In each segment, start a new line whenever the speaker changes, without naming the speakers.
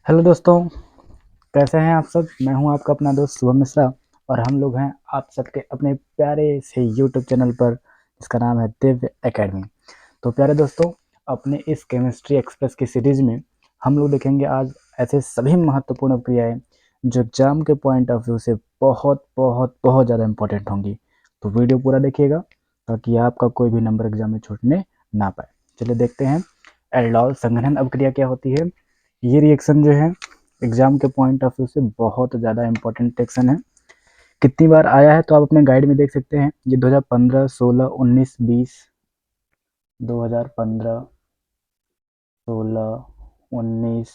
Hello दोस्तों, कैसे हैं आप सब। मैं हूं आपका अपना दोस्त शुभम मिश्रा और हम लोग हैं आप सबके अपने प्यारे से यूट्यूब चैनल पर जिसका नाम है दिव्य एकेडमी। तो प्यारे दोस्तों, अपने इस केमिस्ट्री एक्सप्रेस की सीरीज में हम लोग देखेंगे आज ऐसे सभी महत्वपूर्ण क्रियाएं जो एग्जाम के पॉइंट ऑफ व्यू से बहुत बहुत बहुत ज़्यादा इंपॉर्टेंट होंगी। तो वीडियो पूरा देखिएगा ताकि आपका कोई भी नंबर एग्जाम में छूटने ना पाए। चलिए देखते हैं एल्डोल संघनन अभिक्रिया क्या होती है। ये रिएक्शन जो है एग्जाम के पॉइंट ऑफ व्यू से बहुत ज़्यादा इंपॉर्टेंट रिएक्शन है। कितनी बार आया है तो आप अपने गाइड में देख सकते हैं। ये 2015, 16, 19, 20, 2015, 16, 19,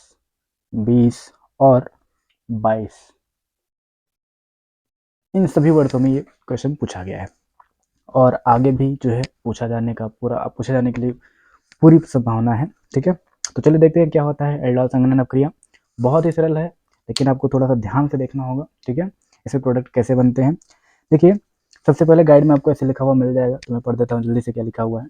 20 और 22, इन सभी वर्षों में ये क्वेश्चन पूछा गया है और आगे भी जो है पूछे जाने के लिए पूरी संभावना है। ठीक है, तो चलिए देखते हैं क्या होता है एल्डोल संघनन अपक्रिया। बहुत ही सरल है लेकिन आपको थोड़ा सा ध्यान से देखना होगा। ठीक है, ऐसे प्रोडक्ट कैसे बनते हैं देखिए। सबसे पहले गाइड में आपको ऐसे लिखा हुआ मिल जाएगा, तो मैं पढ़ देता हूँ जल्दी से क्या लिखा हुआ है।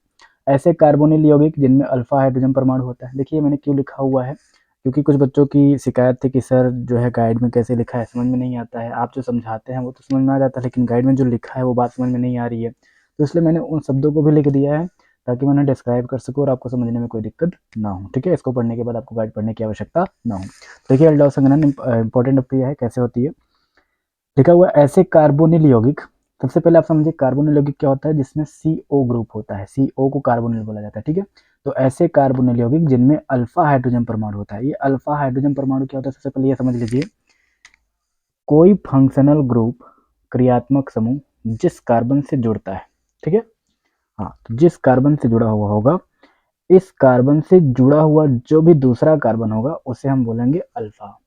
ऐसे कार्बोनिल यौगिक जिनमें अल्फा हाइड्रोजन परमाणु होता है। देखिए मैंने क्यों लिखा हुआ है, क्योंकि कुछ बच्चों की शिकायत थी कि सर जो है गाइड में कैसे लिखा है समझ में नहीं आता है। आप जो समझाते हैं वो तो समझ में आ जाता है लेकिन गाइड में जो लिखा है वो बात समझ में नहीं आ रही है। तो इसलिए मैंने उन शब्दों को भी लिख दिया है ताकि मैं उन्हें डिस्क्राइब कर सकूँ और आपको समझने में कोई दिक्कत ना हो। ठीक है, इसको पढ़ने के बाद आपको गाइड पढ़ने की आवश्यकता ना हो। देखिए एल्डोल संघनन इंपॉर्टेंट प्रक्रिया है, कैसे होती है। लिखा हुआ है ऐसे कार्बोनिल यौगिक। सबसे पहले आप समझिए कार्बोनिल यौगिक क्या होता है, जिसमें CO ग्रुप होता है। CO को कार्बोनिल बोला जाता है। ठीक है, तो ऐसे कार्बोनिल यौगिक जिनमें अल्फा हाइड्रोजन परमाणु होता है। ये अल्फा हाइड्रोजन परमाणु क्या होता है, सबसे पहले ये समझ लीजिए। कोई फंक्शनल ग्रुप क्रियात्मक समूह जिस कार्बन से जुड़ता है। ठीक है, हाँ, तो जिस कार्बन से जुड़ा हुआ होगा, इस कार्बन से जुड़ा हुआ जो भी दूसरा कार्बन होगा उसे हम बोलेंगे अल्फा।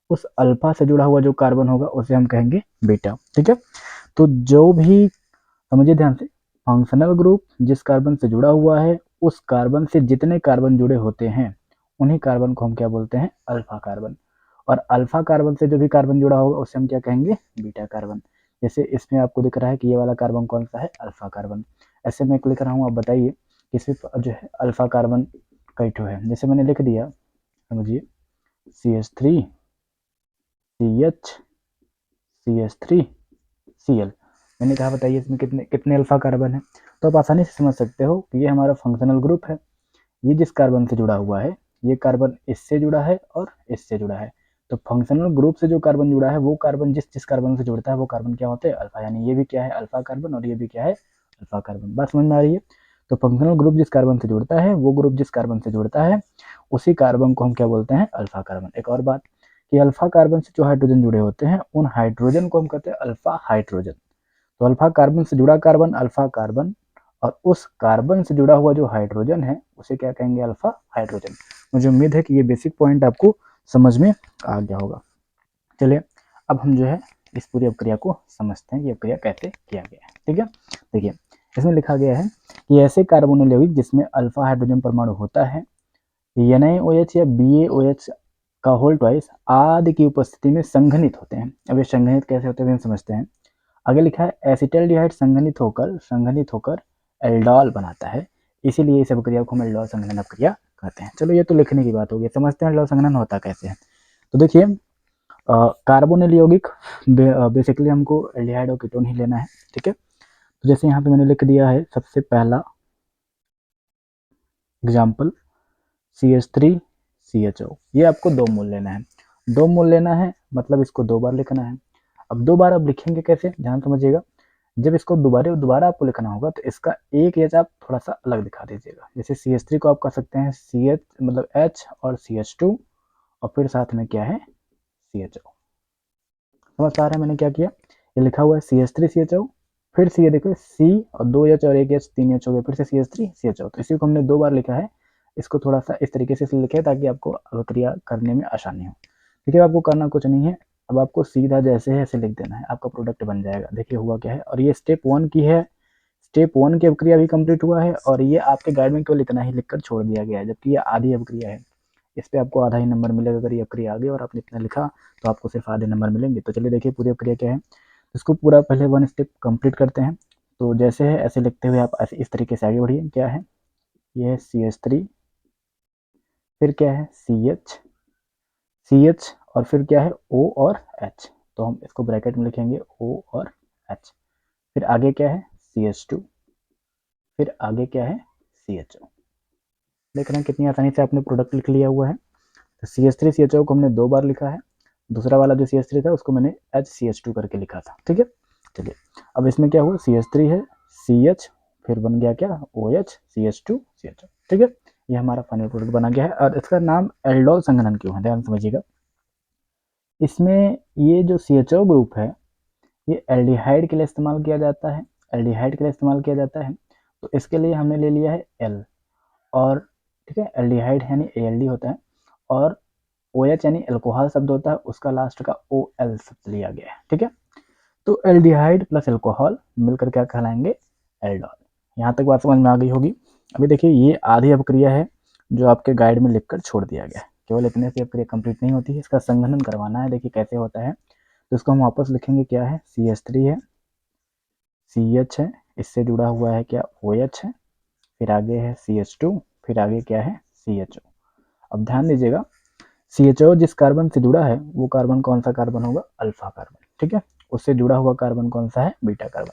उस अल्फा से जुड़ा हुआ जो कार्बन होगा उसे हम कहेंगे बीटा। ठीक है, तो जो भी समझिए ध्यान से, फंक्शनल ग्रुप जिस कार्बन से जुड़ा हुआ है उस कार्बन से जितने कार्बन जुड़े होते हैं उन्हीं कार्बन को हम क्या बोलते हैं, अल्फा कार्बन। और अल्फा कार्बन से जो भी कार्बन जुड़ा होगा उसे हम क्या कहेंगे, बीटा कार्बन। जैसे इसमें आपको दिख रहा है कि ये वाला कार्बन कौन सा है, अल्फा कार्बन। ऐसे मैं लिख रहा हूँ, आप बताइए कि सिर्फ जो है अल्फा कार्बन कई ठो है। जैसे मैंने लिख दिया, समझिए CH3 CH CH3 Cl। मैंने कहा बताइए इसमें कितने कितने अल्फा कार्बन है। तो आप आसानी से समझ सकते हो कि ये हमारा फंक्शनल ग्रुप है। ये जिस कार्बन से जुड़ा हुआ है, ये कार्बन इससे जुड़ा है और इससे जुड़ा है। तो फंक्शनल ग्रुप से जो कार्बन जुड़ा है वो कार्बन जिस जिस कार्बन से जुड़ता है वो कार्बन क्या होते हैं, अल्फा। यानी ये भी क्या है, अल्फा कार्बन, और ये भी क्या है, अल्फा कार्बन। बात समझ में आ रही है। तो फंक्शनल ग्रुप जिस कार्बन से जुड़ता है, वो ग्रुप जिस कार्बन से जुड़ता है उसी कार्बन को हम क्या बोलते हैं, अल्फा कार्बन। एक और बात कि अल्फा कार्बन से जो हाइड्रोजन जुड़े होते हैं उन हाइड्रोजन को हम कहते हैं अल्फा हाइड्रोजन। तो अल्फा कार्बन से जुड़ा कार्बन अल्फा कार्बन, और उस कार्बन से जुड़ा हुआ जो हाइड्रोजन है उसे क्या कहेंगे, अल्फा हाइड्रोजन। मुझे उम्मीद है कि ये बेसिक पॉइंट आपको समझ में आ गया होगा। चलिए अब हम जो है इस पूरी अभिक्रिया को समझते हैं कि अभिक्रिया कैसे किया गया है। ठीक है, देखिए इसमें लिखा गया है कि ऐसे कार्बोनिल यौगिक जिसमें अल्फा हाइड्रोजन परमाणु होता है, NaOH या BaOH का होल ट्वाइस आदि की उपस्थिति में संघनित होते हैं। अब ये संघनित कैसे होते हैं हम समझते हैं। आगे लिखा है एसिटल्डिहाइड संघनित होकर एल्डोल बनाता है, इसीलिए इस अभिक्रिया को हम एल्डोल संघनन अभिक्रिया कहते हैं। चलो ये तो लिखने की बात होगी, समझते हैं एल्डोल संघनन होता कैसे है। तो देखिए कार्बोनिल यौगिक बेसिकली हमको एल्डिहाइड और कीटोन ही लेना है। ठीक है, तो जैसे यहाँ पे मैंने लिख दिया है, सबसे पहला एग्जाम्पल CH3CHO। ये आपको 2 मोल लेना है। 2 मोल लेना है मतलब इसको 2 बार लिखना है। अब 2 बार आप लिखेंगे कैसे, ध्यान समझिएगा। जब इसको दोबारा दोबारा आपको लिखना होगा तो इसका एक एच आप थोड़ा सा अलग दिखा दीजिएगा। जैसे CH3 को आप कर सकते हैं CH मतलब H और CH2 और फिर साथ में क्या है, CHO। समझ पा रहे हैं मैंने क्या किया, ये लिखा हुआ है CH3CHO, फिर से ये देखो C और 2 H और 1 H 3 H हो गया, फिर से CH3CHO। तो इसी को हमने 2 बार लिखा है। इसको थोड़ा सा इस तरीके से लिखे ताकि आपको अभिक्रिया करने में आसानी हो। ठीक है, आपको करना कुछ नहीं है, अब आपको सीधा जैसे है ऐसे लिख देना है, आपका प्रोडक्ट बन जाएगा। देखिए हुआ क्या है, और ये स्टेप 1 की है। स्टेप 1 की अभिक्रिया भी कंप्लीट हुआ है और ये आपके गाइड में केवल इतना ही लिखकर छोड़ दिया गया है, जबकि ये आधी अभिक्रिया है। इस पे आपको आधा ही नंबर मिलेगा अगर ये अभिक्रिया आ गई और आपने इतना लिखा तो आपको सिर्फ आधे नंबर मिलेंगे। तो चलिए देखिए पूरी अभिक्रिया क्या है, इसको पूरा पहले 1 स्टेप कंप्लीट करते हैं। तो जैसे है ऐसे लिखते हुए आप ऐसे इस तरीके से आगे बढ़िए। क्या है, ये है CH3, फिर क्या है CH, CH और फिर क्या है O और H, तो हम इसको ब्रैकेट में लिखेंगे O और H, फिर आगे क्या है CH2, फिर आगे क्या है CHO। देख रहे हैं कितनी आसानी से आपने प्रोडक्ट लिख लिया हुआ है। तो CH3 CHO को हमने 2 बार लिखा है, दूसरा वाला जो CH3 था उसको मैंने HCH2 करके लिखा था, ठीक है। चलिए अब इसमें क्या हुआ, CH3 है, CH, फिर बन गया क्या OH, CH2 CHO, ठीक है। ये हमारा फाइनल प्रोडक्ट बना गया है और इसका नाम एल्डोल संघनन क्यों है, ध्यान समझिएगा। इसमें ये जो CHO ग्रुप है ये एल्डिहाइड के लिए इस्तेमाल किया जाता है, एल्डिहाइड के लिए इस्तेमाल किया जाता है, तो इसके लिए हमने ले लिया है L, और ठीक है एल्डिहाइड यानी ALD होता है, और OH यानी अल्कोहल शब्द होता है, उसका लास्ट का OL शब्द लिया गया है, ठीक है। तो एल्डिहाइड प्लस अल्कोहल मिलकर क्या कहलाएंगे, एल्डोल। यहाँ तक बात समझ में आ गई होगी। अभी देखिए ये आधी अपक्रिया है जो आपके गाइड में लिखकर छोड़ दिया गया है, केवल इतने से अपक्रिया कंप्लीट नहीं होती है, इसका संघनन करवाना है। देखिए कैसे होता है, तो इसको हम वापस लिखेंगे, क्या है CH3 है, CH है, इससे जुड़ा हुआ है क्या OH है, फिर आगे है CH2, फिर आगे क्या है CHO। अब ध्यान दीजिएगा CHO जिस कार्बन से जुड़ा है वो कार्बन कौन सा कार्बन होगा, अल्फा कार्बन, ठीक है। उससे जुड़ा हुआ कार्बन कौन सा है, बीटा कार्बन।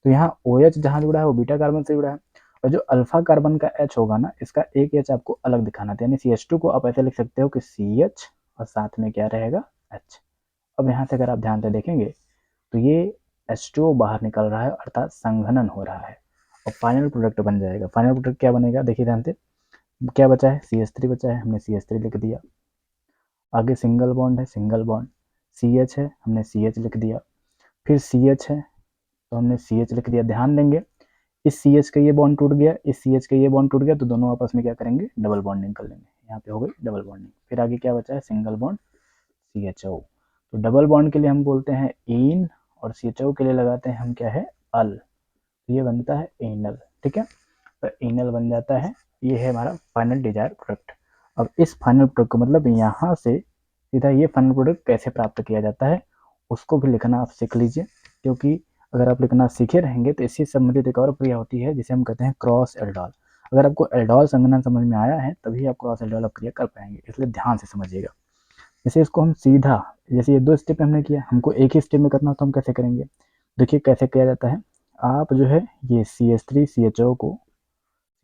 तो यहाँ OH जहाँ जुड़ा है वो बीटा कार्बन से जुड़ा है, और जो अल्फा कार्बन का H होगा ना, इसका एक H आपको अलग दिखाना था, यानी CH2 को आप ऐसे लिख सकते हो कि CH और साथ में क्या रहेगा H। अब यहाँ से अगर आप ध्यान से देखेंगे तो ये H2O बाहर निकल रहा है, अर्थात संघनन हो रहा है और फाइनल प्रोडक्ट बन जाएगा। फाइनल प्रोडक्ट क्या बनेगा, देखिए ध्यान से, क्या बचा है CH3 बचा है, हमने CH3 लिख दिया, आगे सिंगल बॉन्ड है, सिंगल बॉन्ड, CH है, हमने CH लिख दिया, फिर CH है तो हमने CH लिख दिया। ध्यान देंगे इस CH का ये बॉन्ड टूट गया, इस CH का ये बॉन्ड टूट गया, तो दोनों आपस में क्या करेंगे, डबल बॉन्डिंग कर लेंगे, यहाँ पे हो गई डबल बॉन्डिंग। फिर आगे क्या बचा है, सिंगल बॉन्ड CHO, तो डबल बॉन्ड के लिए हम बोलते हैं इन, और CHO के लिए लगाते हैं हम क्या है अल, तो ये बनता है एनल, ठीक है। तो एनल बन जाता है, ये है हमारा फाइनल डिजायर प्रोडक्ट। अब इस फाइनल प्रोडक्ट को मतलब यहाँ से सीधा ये फाइनल प्रोडक्ट कैसे प्राप्त किया जाता है उसको भी लिखना आप सीख लीजिए, क्योंकि अगर आप लिखना सीखे रहेंगे तो इससे संबंधित एक और क्रिया होती है जिसे हम कहते हैं क्रॉस एल्डोल। अगर आपको एल्डोल संघनन समझ में आया है तभी आप क्रॉस एल्डोल क्रिया कर पाएंगे, इसलिए ध्यान से समझिएगा। जैसे इसको हम सीधा, जैसे ये 2 स्टेप हमने किया, हमको एक ही स्टेप में करना तो हम कैसे करेंगे, देखिए कैसे किया जाता है। आप जो है ये CH3 CHO को,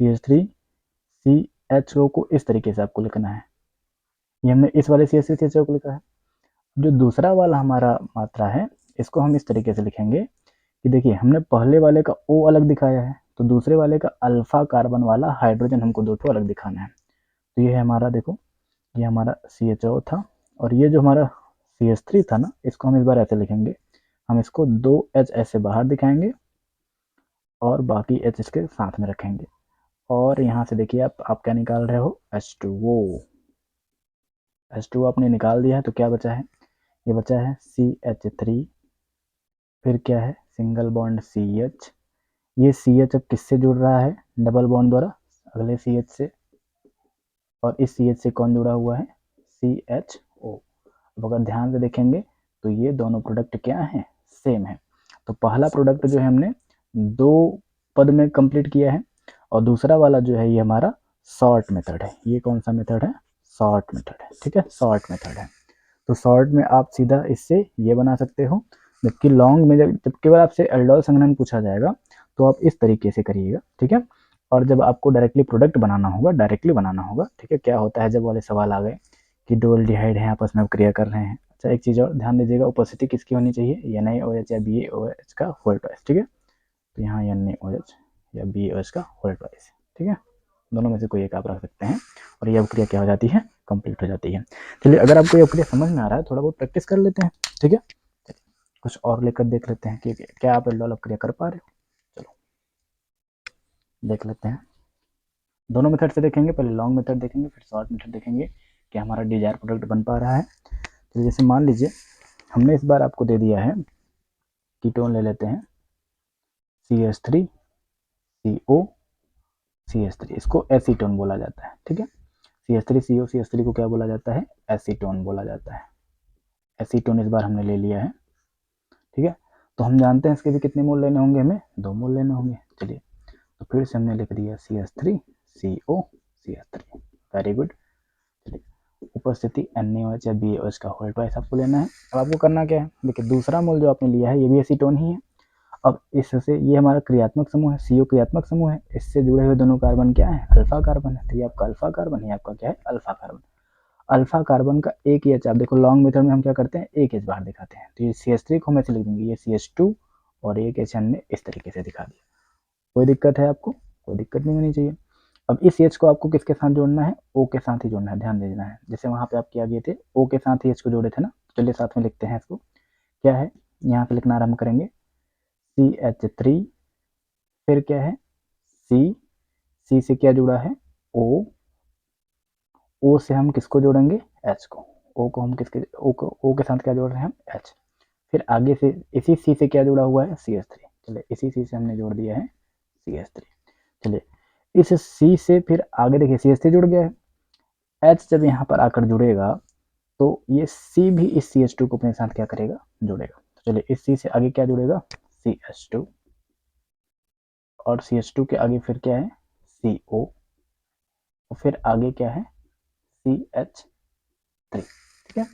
CH3 CHO को इस तरीके से आपको लिखना है, ये हमने इस वाले CH3 CHO को लिखा है। जो दूसरा वाला हमारा मात्रा है इसको हम इस तरीके से लिखेंगे कि देखिए हमने पहले वाले का O अलग दिखाया है, तो दूसरे वाले का अल्फा कार्बन वाला हाइड्रोजन हमको 2 ठो अलग दिखाना है। तो ये है हमारा, देखो ये हमारा CHO था, और ये जो हमारा CH3 था ना, इसको हम इस बार ऐसे लिखेंगे, हम इसको 2H ऐसे बाहर दिखाएंगे और बाकी H इसके साथ में रखेंगे, और यहाँ से देखिए आप क्या निकाल रहे हो, H2O। H2O आपने निकाल दिया है, तो क्या बचा है, ये बचा है CH3, फिर क्या है सिंगल बॉन्ड CH, ये CH अब किससे जुड़ रहा है, डबल बॉन्ड द्वारा अगले CH से, और इस CH से कौन जुड़ा हुआ है, CHO। अब अगर ध्यान से देखेंगे तो ये दोनों प्रोडक्ट क्या हैं, सेम है। तो पहला प्रोडक्ट जो है हमने 2 पद में कंप्लीट किया है, और दूसरा वाला जो है ये हमारा शॉर्ट मेथड है। ये कौन सा मेथड है, शॉर्ट मेथड है, ठीक है, शॉर्ट मेथड है। तो शॉर्ट में आप सीधा इससे ये बना सकते हो, जबकि लॉन्ग में जब केवल आपसे एल्डोल संघनन पूछा जाएगा तो आप इस तरीके से करिएगा, ठीक है। और जब आपको डायरेक्टली प्रोडक्ट बनाना होगा, डायरेक्टली बनाना होगा, ठीक है, क्या होता है जब वाले सवाल आ गए कि दो एल्डिहाइड हैं आपस में क्रिया कर रहे हैं। अच्छा एक चीज़ और ध्यान दीजिएगा, उपस्थिति किसकी होनी चाहिए, NaOH या BaOH का होल ट्वाइस, ठीक है। तो यहाँ NaOH या BaOH का होल ट्वाइस, ठीक है, दोनों में से कोई एक आप रख सकते हैं, और ये अवक्रिया क्या हो जाती है, कंप्लीट हो जाती है। चलिए अगर आपको ये अवक्रिया समझ में आ रहा है, थोड़ा बहुत प्रैक्टिस कर लेते हैं, ठीक है। कुछ और लेकर देख लेते हैं कि क्या आप एल्डोल अवक्रिया कर पा रहे हो। चलो देख लेते हैं, दोनों मेथड से देखेंगे, पहले लॉन्ग मेथड देखेंगे फिर शॉर्ट मेथड देखेंगे कि हमारा डिजायर प्रोडक्ट बन पा रहा है। तो जैसे मान लीजिए हमने इस बार आपको दे दिया है, कीटोन ले लेते हैं CH3 CO CH3, इसको एसीटोन बोला जाता है, ठीक है। CH3 CO CH3 को क्या बोला जाता है, एसीटोन बोला जाता है। एसीटोन इस बार हमने ले लिया है, ठीक है। तो हम जानते हैं इसके भी कितने मोल लेने होंगे, हमें 2 मोल लेने होंगे। चलिए तो फिर से हमने लिख दिया CH3 CO CH3, very good. चलिए उपस्थिति NaOH या BaOH का होल ट्वाइस आपको लेना है। अब आपको करना क्या है, देखिए दूसरा मोल जो आपने लिया है ये भी एसीटोन ही है। अब इससे ये हमारा क्रियात्मक समूह है, CO क्रियात्मक समूह है, इससे जुड़े हुए दोनों कार्बन क्या है, अल्फा कार्बन है। तो ये आपका अल्फा कार्बन है, आपका क्या है, अल्फा कार्बन। अल्फा कार्बन का एक एच, आप देखो लॉन्ग मेथड में हम क्या करते हैं, एक एच बाहर दिखाते हैं, तो ये CH3 को हम ऐसे लिख देंगे, ये CH2 और एक एच हमने इस तरीके से दिखा दिया। कोई दिक्कत है आपको, कोई दिक्कत नहीं होनी चाहिए। अब इस एच को आपको किसके साथ जोड़ना है, ओ के साथ ही जोड़ना है, ध्यान दे देना है। जैसे वहां पे आप क्या किए थे, ओ के साथ ही एच को जोड़े थे ना, चलिए साथ में लिखते हैं इसको। क्या है, यहाँ पे लिखना आरंभ करेंगे CH3, फिर क्या है सी से क्या जुड़ा है, ओ से हम किसको जोड़ेंगे, एच को। ओ को हम किसके, ओ के साथ क्या जोड़ रहे हैं हम, एच। फिर आगे से इसी सी से क्या जुड़ा हुआ है, CH3। चलिए इसी सी से हमने जोड़ दिया है CH3। चलिए इस सी से फिर आगे देखिए CH3 जुड़ गया है, एच जब यहाँ पर आकर जुड़ेगा तो ये सी भी इस CH2 को अपने साथ क्या करेगा, जोड़ेगा। तो चलिए इस सी से आगे क्या जुड़ेगा, CH2, और CH2 के आगे फिर क्या है, CO, और फिर आगे क्या है, CH3। ठीक है,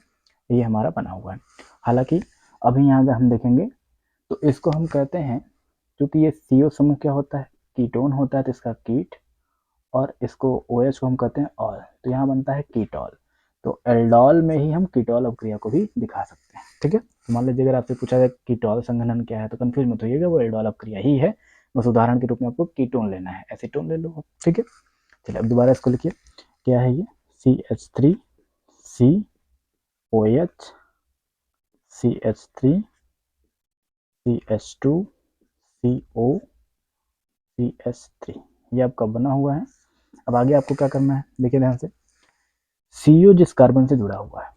ये हमारा बना हुआ है। हालांकि अभी यहाँ अगर हम देखेंगे तो इसको हम कहते हैं, क्योंकि ये CO समूह क्या होता है, कीटोन होता है, तो इसका कीट, और इसको OH को हम कहते हैं ऑल, तो यहाँ बनता है कीटॉल। तो एल्डोल में ही हम कीटॉल अवक्रिया को भी दिखा सकते हैं। ठीक है, तो मान लीजिए अगर आपसे पूछा जाए कीटॉल संघनन क्या है, तो कंफ्यूज मत होइएगा, वो एल्डोल अवक्रिया ही है, बस उदाहरण के रूप में आपको कीटोन लेना है, एसीटोन ले लो। ठीक है, चलिए अब दोबारा इसको लिखिए, क्या है ये, CH3 COH CH3 CH2 CO CH3, ये आपका बना हुआ है। अब आगे आपको क्या करना है, देखिए ध्यान से, CO जिस कार्बन से जुड़ा हुआ है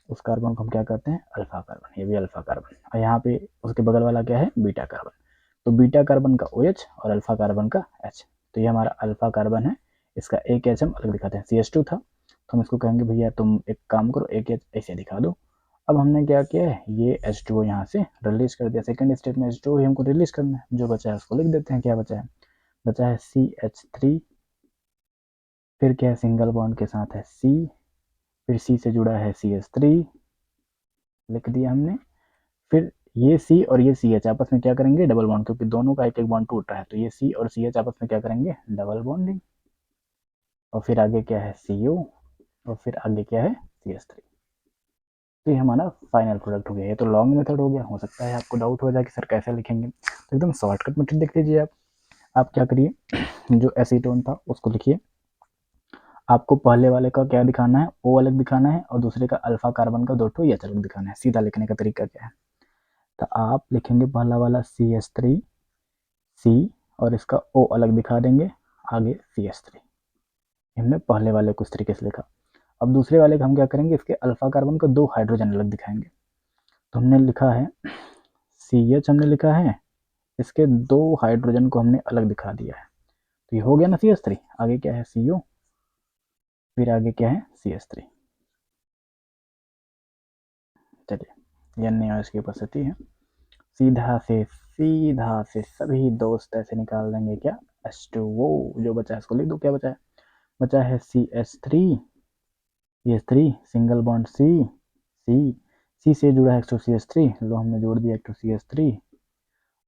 उस कार्बन को हम क्या कहते हैं, अल्फा कार्बन, ये भी अल्फा कार्बन, और यहाँ पे उसके बगल वाला क्या है, बीटा कार्बन। तो बीटा कार्बन का OH और अल्फा कार्बन का H, तो ये हमारा अल्फा कार्बन है, इसका एक H हम अलग दिखाते हैं, CH2 था, तो हम इसको कहेंगे भैया तुम एक काम करो, एक H ऐसे दिखा दो। अब हमने क्या किया है, ये H2O यहाँ से रिलीज कर दिया, सेकंड स्टेप में H2O हमको रिलीज करना है, जो बचा है उसको लिख देते हैं। क्या बचा है, बचा है CH3, फिर क्या है, सिंगल बॉन्ड के साथ है C, फिर C से जुड़ा है CH3, लिख दिया हमने। फिर ये सी और ये सी एच आपस में क्या करेंगे, डबल बॉन्ड, क्योंकि दोनों का एक एक बॉन्ड टूट रहा है, तो ये सी और सी एच आपस में क्या करेंगे, डबल बॉन्डिंग। और फिर आगे क्या है, सी ओ, और फिर आगे क्या है, CH3। तो ये हमारा फाइनल प्रोडक्ट हो गया। ये तो लॉन्ग मेथड हो गया, हो सकता है आपको डाउट हो जाए कि सर कैसे लिखेंगे, तो एकदम शॉर्टकट मेथड देख लीजिए आप क्या करिए, जो एसीटोन था उसको लिखिए, आपको पहले वाले का क्या दिखाना है, ओ अलग दिखाना है, और दूसरे का अल्फा कार्बन का दो ठो एच अलग दिखाना है। सीधा लिखने का तरीका क्या है, तो आप लिखेंगे पहला वाला CH3 C, और इसका O अलग दिखा देंगे, आगे CH3, हमने पहले वाले को इस तरीके से लिखा। अब दूसरे वाले का हम क्या करेंगे, इसके अल्फा कार्बन को दो हाइड्रोजन अलग दिखाएंगे, तो हमने लिखा है CH, हमने लिखा है, इसके दो हाइड्रोजन को हमने अलग दिखा दिया है, तो ये हो गया ना CH3। आगे क्या है, CO, फिर आगे क्या है, CH3। चलिए NaOH की उपस्थिति है, सीधा से सभी दोस्त ऐसे निकाल देंगे क्या, H2O, जो बचा है इसको लिख दो, क्या बचा है, बचा है CH3, CH3 single bond C से जुड़ा है एक तो CH3, लो हमने जोड़ दिया एक तो CH3।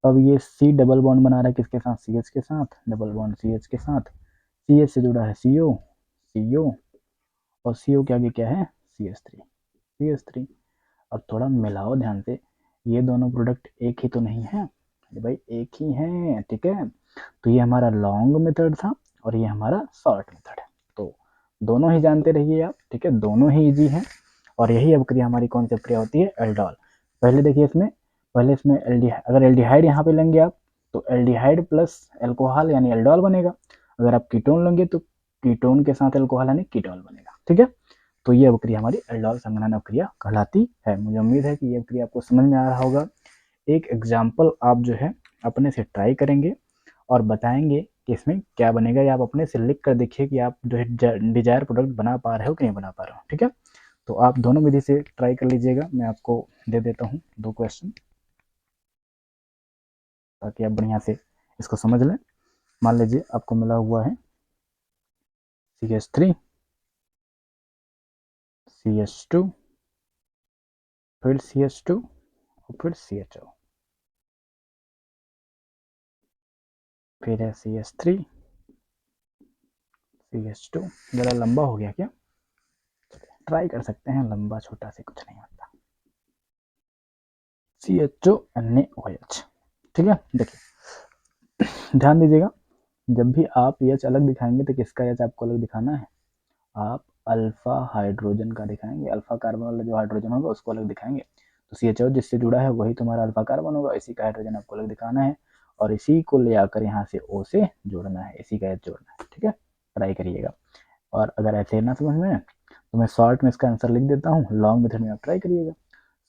अब ये C डबल बॉन्ड बना रहा है किसके साथ, CH के साथ, डबल बॉन्ड CH के साथ, CH से जुड़ा है CO, और CO के आगे क्या है, CH3। अब थोड़ा मिलाओ ध्यान से, ये दोनों प्रोडक्ट एक ही तो नहीं है, ये भाई एक ही है। ठीक है, तो ये हमारा लॉन्ग मेथड था और ये हमारा शॉर्ट मेथड है, तो दोनों ही जानते रहिए आप। ठीक है, दोनों ही इजी हैं, और यही अभिक्रिया हमारी कौन सी अभिक्रिया होती है, एल्डोल। पहले देखिए इसमें, पहले इसमें अगर एल्डिहाइड यहाँ पे लेंगे आप, तो एल्डिहाइड प्लस एल्कोहल यानी एल्डोल बनेगा। अगर आप कीटोन लेंगे तो कीटोन के साथ एल्कोहल यानी कीटोल बनेगा। ठीक है, तो ये अभिक्रिया हमारी एल्डोल संघनन अभिक्रिया कहलाती है। मुझे उम्मीद है कि ये अभिक्रिया आपको समझ में आ रहा होगा। एक एग्जाम्पल आप जो है अपने से ट्राई करेंगे और बताएंगे कि इसमें क्या बनेगा, या आप अपने से लिख कर देखिए कि आप जो है डिजायर प्रोडक्ट बना पा रहे हो कि नहीं बना पा रहे हो। ठीक है, तो आप दोनों विधि से ट्राई कर लीजिएगा। मैं आपको दे देता हूँ दो क्वेश्चन, ताकि आप बढ़िया से इसको समझ लें। मान लीजिए आपको मिला हुआ है CH3 CH2, फिर CH2 और फिर CHO, फिर है CH3, CH2। ज़रा लंबा हो गया क्या? ट्राई कर सकते हैं, लंबा छोटा से कुछ नहीं होता। CHO NaOH। ठीक है, देखिए ध्यान दीजिएगा, जब भी आप एच अलग दिखाएंगे तो किसका एच आपको अलग दिखाना है? आप अल्फा हाइड्रोजन का दिखाएंगे, अल्फा कार्बन वाला जो हाइड्रोजन होगा उसको अलग दिखाएंगे। तो CHO जिससे जुड़ा है वही तुम्हारा अल्फा कार्बन होगा, इसी का हाइड्रोजन आपको अलग दिखाना है और इसी को ले आकर यहाँ से O से जोड़ना है, इसी का एच जोड़ना है। ठीक है, ट्राई करिएगा। और अगर ऐसे ना समझ में तो मैं शॉर्ट में इसका आंसर लिख देता हूँ, लॉन्ग मेथड में आप ट्राई करिएगा।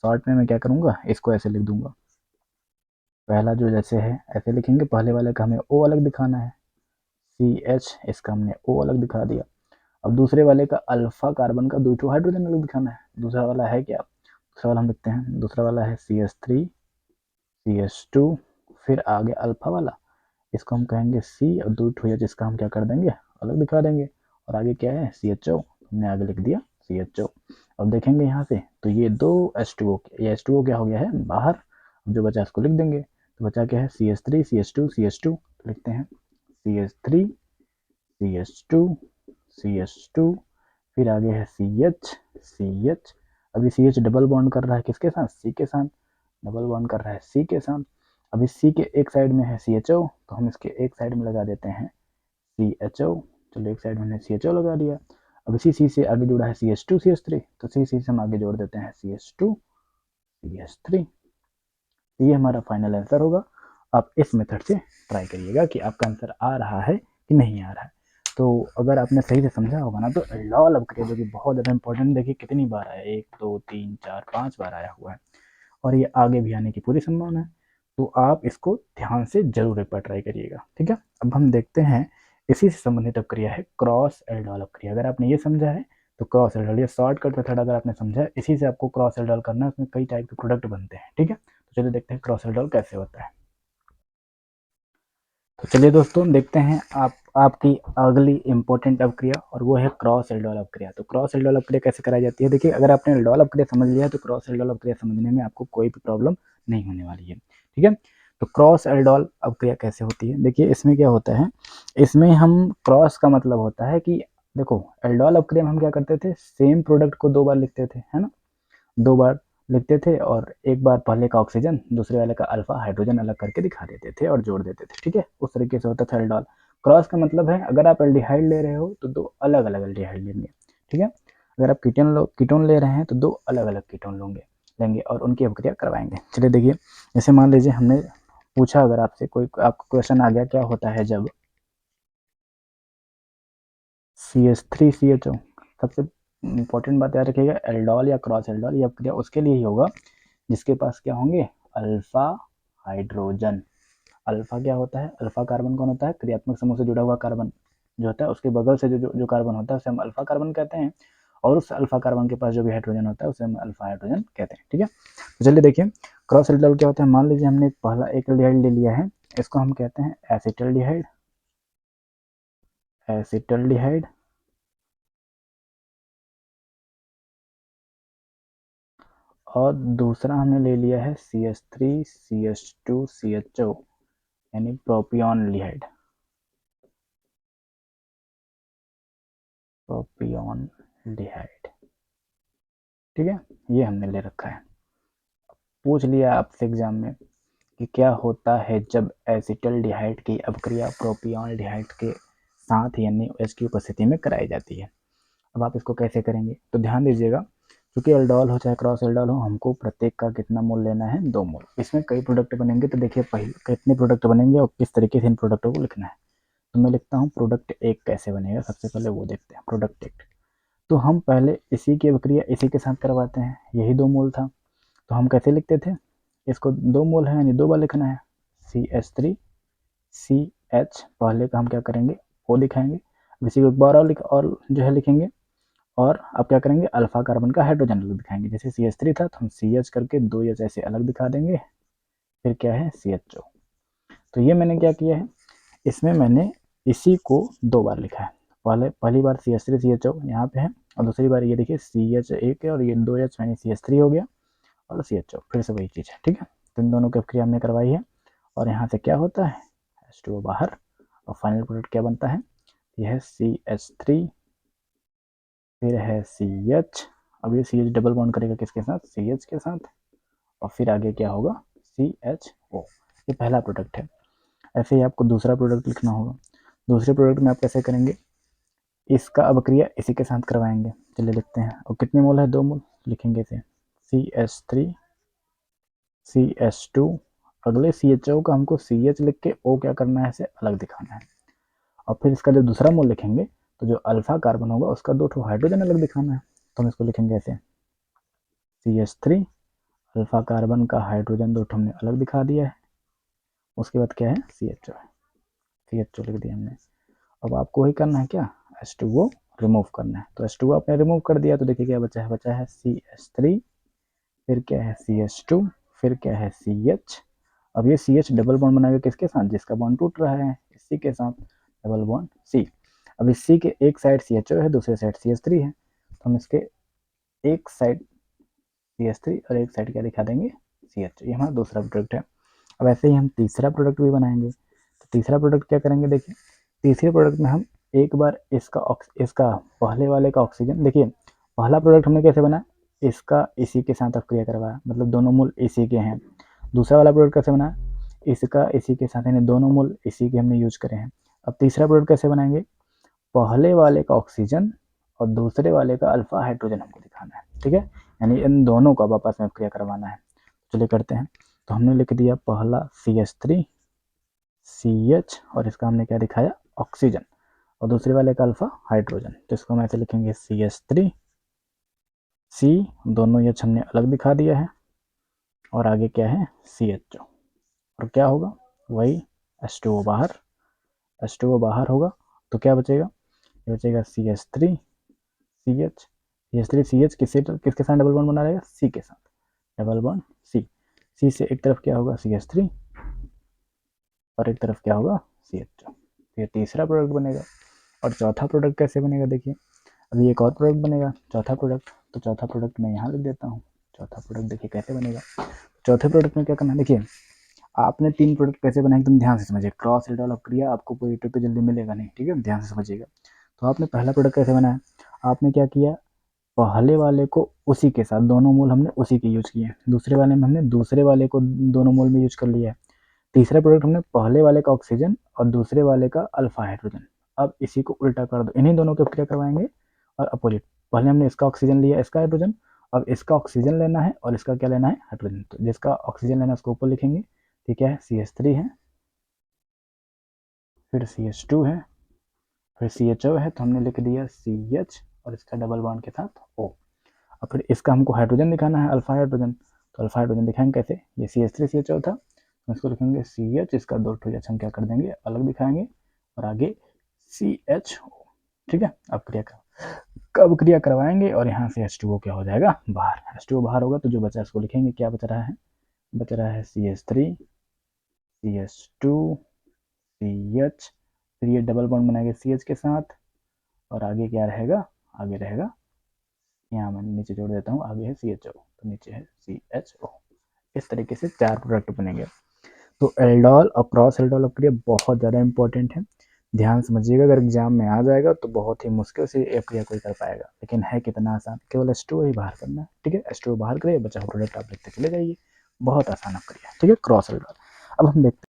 शॉर्ट में मैं क्या करूँगा, इसको ऐसे लिख दूंगा। पहला जो जैसे है ऐसे लिखेंगे, पहले वाले का हमें O अलग दिखाना है, CH, इसका हमने O अलग दिखा दिया। अब दूसरे वाले का अल्फा कार्बन का 2 हाइड्रोजन अलग दिखाना है। दूसरा वाला है क्या? दूसरा वाला हम लिखते हैं, दूसरा वाला है CH3, CH2, फिर आगे अल्फा वाला, इसको हम कहेंगे C और 2 जिसका हम क्या कर देंगे, अलग दिखा देंगे। और आगे क्या है, CHO, हमने आगे लिख दिया CHO। अब देखेंगे यहाँ से तो ये 2 H2O, ये H2O क्या हो गया है बाहर, अब जो बचा इसको लिख देंगे। तो बचा क्या है, CH3, CH2, CH2, लिखते हैं CH3, CH2, CH2, फिर आगे है CH, CH। अभी CH डबल बॉन्ड कर रहा है किसके साथ, C के साथ, डबल बॉन्ड कर रहा है C के साथ। अभी C के एक साइड में है CHO, तो हम इसके एक साइड में लगा देते हैं CHO। चलो एक साइड में CHO लगा दिया। अब इसी C से आगे जुड़ा है CH2, CH3, तो C से हम आगे जोड़ देते हैं CH2, CH3। ये हमारा फाइनल आंसर होगा। आप इस मेथड से ट्राई करिएगा कि आपका आंसर आ रहा है कि नहीं आ रहा है। तो अगर आपने सही से समझा होगा ना, तो एल्डोल अपक्रिया जो कि बहुत ज़्यादा इंपॉर्टेंट, देखिए कितनी बार आया, 1 2 3 4 5 बार आया हुआ है और ये आगे भी आने की पूरी संभावना है। तो आप इसको ध्यान से जरूर एक बार ट्राई करिएगा। ठीक है, अब हम देखते हैं इसी से संबंधित अपक्रिया है क्रॉस एल्डोल अपक्रिया। अगर आपने ये समझा है तो क्रॉस एल्डोल, ये शॉर्टकट मेथड अगर आपने समझा है, इसी से आपको क्रॉस एल्डोल करना है, उसमें कई टाइप के प्रोडक्ट बनते हैं। ठीक है, तो चलिए देखते हैं क्रॉस एल्डोल कैसे होता है। तो चलिए दोस्तों देखते हैं आपकी अगली इंपॉर्टेंट अपक्रिया, और वो है क्रॉस एल्डोल अपक्रिया। तो क्रॉस एल्डोल अपक्रिया कैसे कराई जाती है? देखिए, अगर आपने एल्डोल अपक्रिया समझ लिया है तो क्रॉस एल्डोल अपक्रिया समझने में आपको कोई भी प्रॉब्लम नहीं होने वाली है। ठीक है, तो क्रॉस एल्डोल अपक्रिया कैसे होती है? देखिए इसमें क्या होता है, इसमें हम क्रॉस का मतलब होता है कि देखो, एल्डोल अपक्रिया में हम क्या करते थे, सेम प्रोडक्ट को 2 बार लिखते थे, है ना, 2 बार लिखते थे और एक बार पहले का ऑक्सीजन दूसरे वाले का अल्फा हाइड्रोजन अलग करके दिखा देते थे और जोड़ देते थे। ठीक है, उस तरीके से होता था एल्डोल। क्रॉस का मतलब है अगर आप एल्डिहाइड ले रहे हो तो 2 अलग अलग एल्डिहाइड लेंगे। ठीक है, अगर आप कीटोन ले रहे हैं तो 2 अलग अलग कीटोन लेंगे और उनकी अपक्रिया करवाएंगे। चलिए देखिए, जैसे मान लीजिए हमने पूछा, अगर आपसे कोई आपको क्वेश्चन आ गया, क्या होता है जब CH3CHO, सबसे इंपॉर्टेंट बात याद रखिएगा, एल्डोल या क्रॉस एल्डोल ये अपक्रिया उसके लिए ही होगा जिसके पास क्या होंगे, अल्फा हाइड्रोजन। अल्फा क्या होता है, अल्फा कार्बन कौन होता है, क्रियात्मक समूह से जुड़ा हुआ कार्बन जो होता है, उसके बगल से जो कार्बन होता है उसे हम अल्फा कार्बन कहते हैं, और उस अल्फा कार्बन के पास जो भी हाइड्रोजन होता है उसे हम अल्फा हाइड्रोजन कहते हैं। ठीक है, तो चलिए देखिए क्रॉस एल्डिहाइड क्या होता है। मान लीजिए हमने पहला एक एल्डिहाइड ले लिया है, इसको हम कहते हैं एसिटल्डिहाइड, एसिटल्डिहाइड। और दूसरा हमने ले लिया है CH3CH2CHO, यानी प्रोपियोनल्डिहाइड, प्रोपियोनल्डिहाइड। ठीक है, ये हमने ले रखा है। पूछ लिया आपसे एग्जाम में कि क्या होता है जब एसिटल्डिहाइड की अपक्रिया प्रोपियोनल्डिहाइड के साथ यानी OH की उपस्थिति में कराई जाती है। अब आप इसको कैसे करेंगे, तो ध्यान दीजिएगा, क्योंकि एल्डोल हो चाहे क्रॉस एल्डोल हो, हमको प्रत्येक का कितना मोल लेना है, 2 मोल। इसमें कई प्रोडक्ट बनेंगे, तो देखिए पहले कितने प्रोडक्ट बनेंगे और किस तरीके से इन प्रोडक्टों को लिखना है। तो मैं लिखता हूँ प्रोडक्ट 1 कैसे बनेगा, सबसे पहले वो देखते हैं। प्रोडक्ट 1, तो हम पहले इसी की अपक्रिया इसी के साथ करवाते हैं, यही 2 मोल था, तो हम कैसे लिखते थे, इसको 2 मोल है यानी 2 बार लिखना है, CH3CH, पहले का हम क्या करेंगे, ओ दिखाएंगे, इसी को एक बार और जो है लिखेंगे, और अब क्या करेंगे, अल्फा कार्बन का हाइड्रोजन अलग दिखाएंगे। जैसे CH3 था तो हम CH करके 2 H ऐसे अलग दिखा देंगे, फिर क्या है CHO। तो ये मैंने क्या किया है, इसमें मैंने इसी को 2 बार लिखा है, पहली बार CH3CHO यहाँ पे है, और दूसरी बार ये देखिए CH1 है और ये 2H यानी CH3 हो गया और CHO, फिर से वही चीज़ है, ठीक है। तो इन दोनों की अभिक्रिया हमने करवाई है और यहाँ से क्या होता है, H2O बाहर और फाइनल प्रोडक्ट क्या बनता है, यह है CH3, फिर है CH, अब ये CH डबल बॉन्ड करेगा किसके साथ, CH के साथ, और फिर आगे क्या होगा, CHO। ये पहला प्रोडक्ट है। ऐसे ही आपको दूसरा प्रोडक्ट लिखना होगा। दूसरे प्रोडक्ट में आप कैसे करेंगे, इसका अभिक्रिया इसी के साथ करवाएंगे। चलिए लिखते हैं, और कितने मोल है, 2 मोल, लिखेंगे इसे CH3 CH2, अगले CHO का हमको CH लिख के O क्या करना है, इसे अलग दिखाना है। और फिर इसका जो दूसरा मोल लिखेंगे तो जो अल्फा कार्बन होगा उसका 2 ठो हाइड्रोजन अलग दिखाना है। तो हम इसको लिखेंगे ऐसे CH3, अल्फा कार्बन का हाइड्रोजन 2 ठो हमने अलग दिखा दिया है। उसके बाद क्या है, CHO है, CHO लिख दिया हमने। अब आपको वही करना है क्या, H2O रिमूव करना है। तो H2O आपने रिमूव कर दिया तो देखिए क्या बचा है, बचा है CH3, फिर क्या है CH2, फिर क्या है CH। अब ये CH डबल बॉन्ड बनाएगा किसके साथ, जिसका बॉन्ड टूट रहा है, इसी के साथ, डबल बॉन्ड C। अब इस C के एक साइड CHO है, दूसरे साइड CH3 है, तो हम इसके एक साइड CH3 और एक साइड क्या दिखा देंगे, CHO। ये हमारा दूसरा प्रोडक्ट है। अब ऐसे ही हम तीसरा प्रोडक्ट भी बनाएंगे। तो तीसरा प्रोडक्ट क्या करेंगे, देखिए तीसरे प्रोडक्ट में हम एक बार इसका पहले वाले का ऑक्सीजन, देखिए पहला प्रोडक्ट हमने कैसे बनाया, इसका इसी के साथ अभिक्रिया करवाया, मतलब दोनों मूल इसी के हैं। दूसरा वाला प्रोडक्ट कैसे बनाया, इसका इसी के साथ, यानी दोनों मूल इसी के हमने यूज करे हैं। अब तीसरा प्रोडक्ट कैसे बनाएंगे, पहले वाले का ऑक्सीजन और दूसरे वाले का अल्फा हाइड्रोजन हमको दिखाना है, ठीक है। यानी इन दोनों को अब आपस में अभिक्रिया करवाना है। चलिए करते हैं। तो हमने लिख दिया पहला CH3 CH और इसका हमने क्या दिखाया, ऑक्सीजन, और दूसरे वाले का अल्फा हाइड्रोजन, तो इसको हम ऐसे लिखेंगे CH3 C, दोनों H हमने अलग दिखा दिया है, और आगे क्या है CHO, और क्या होगा, वही H2O बाहर, H2O बाहर होगा तो क्या बचेगा, ये बचेगा CH3 CH, CH3 CH किसके साथ डबल बॉन्ड बना रहेगा, C के साथ, डबल बॉन्ड C से एक तरफ क्या होगा CH3 और एक तरफ क्या होगा CHO। ये तीसरा प्रोडक्ट बनेगा। और चौथा प्रोडक्ट कैसे बनेगा, देखिए अभी एक और प्रोडक्ट बनेगा, चौथा प्रोडक्ट। तो चौथा प्रोडक्ट मैं यहाँ लिख देता हूँ। चौथा प्रोडक्ट देखिए कैसे बनेगा। चौथे प्रोडक्ट में क्या करना है, देखिए आपने 3 प्रोडक्ट कैसे बनाए एकदम ध्यान से समझिए। क्रॉस रिडल ऑफ क्रिया आपको कोई यूट्यूब पे जल्दी मिलेगा नहीं, ठीक है, ध्यान से समझिएगा। तो आपने पहला प्रोडक्ट कैसे बनाया, आपने क्या किया, पहले वाले को उसी के साथ, दोनों मोल हमने उसी के यूज किए। दूसरे वाले में हमने दूसरे वाले को दोनों मोल में यूज कर लिया है। तीसरा प्रोडक्ट हमने पहले वाले का ऑक्सीजन और दूसरे वाले का अल्फा हाइड्रोजन। अब इसी को उल्टा कर दो, इन्हीं दोनों की क्या करवाएंगे, और अपोजिट। पहले हमने इसका ऑक्सीजन लिया, इसका हाइड्रोजन, अब इसका ऑक्सीजन लेना है और इसका क्या लेना है, हाइड्रोजन। तो जिसका ऑक्सीजन लेना है उसको ऊपर लिखेंगे, ठीक है, CH3 है, फिर CH2 है, फिर CHO है, तो हमने लिख दिया CH और इसका डबल बॉन्ड के साथ O। और फिर इसका हमको हाइड्रोजन दिखाना है, अल्फा हाइड्रोजन। तो अल्फा हाइड्रोजन दिखाएंगे कैसे, ये CH3 CHO था, तो इसको लिखेंगे CH, इसका 2 ठो H हम क्या कर देंगे, अलग दिखाएंगे, और आगे CHO, ठीक है। अब क्रिया कब क्रिया करवाएंगे और यहाँ से H2O क्या हो जाएगा, बाहर। H2O बाहर होगा तो जो बचा इसको लिखेंगे, क्या बच रहा है, बच रहा है CH3 CH2 CH, फिर ये डबल बॉन्ड बनाएंगे CH के साथ, और आगे क्या रहेगा, आगे रहेगा, यहाँ मैं नीचे जोड़ देता हूँ, आगे है CHO, तो नीचे है CHO। इस तरीके से 4 प्रोडक्ट बनेंगे। तो एल्डोल और क्रॉस एल्डोल अभिक्रिया बहुत ज़्यादा इंपॉर्टेंट है, ध्यान समझिएगा। अगर एग्जाम में आ जाएगा तो बहुत ही मुश्किल से अभिक्रिया कोई कर पाएगा, लेकिन है कितना आसान, केवल H2O ही बाहर करना है, ठीक है। H2O बाहर करिए, बचा हुआ प्रोडक्ट आप लिखते चले जाइए, बहुत आसान अभिक्रिया, ठीक है, क्रॉस एल्डोल। अब हम देखते हैं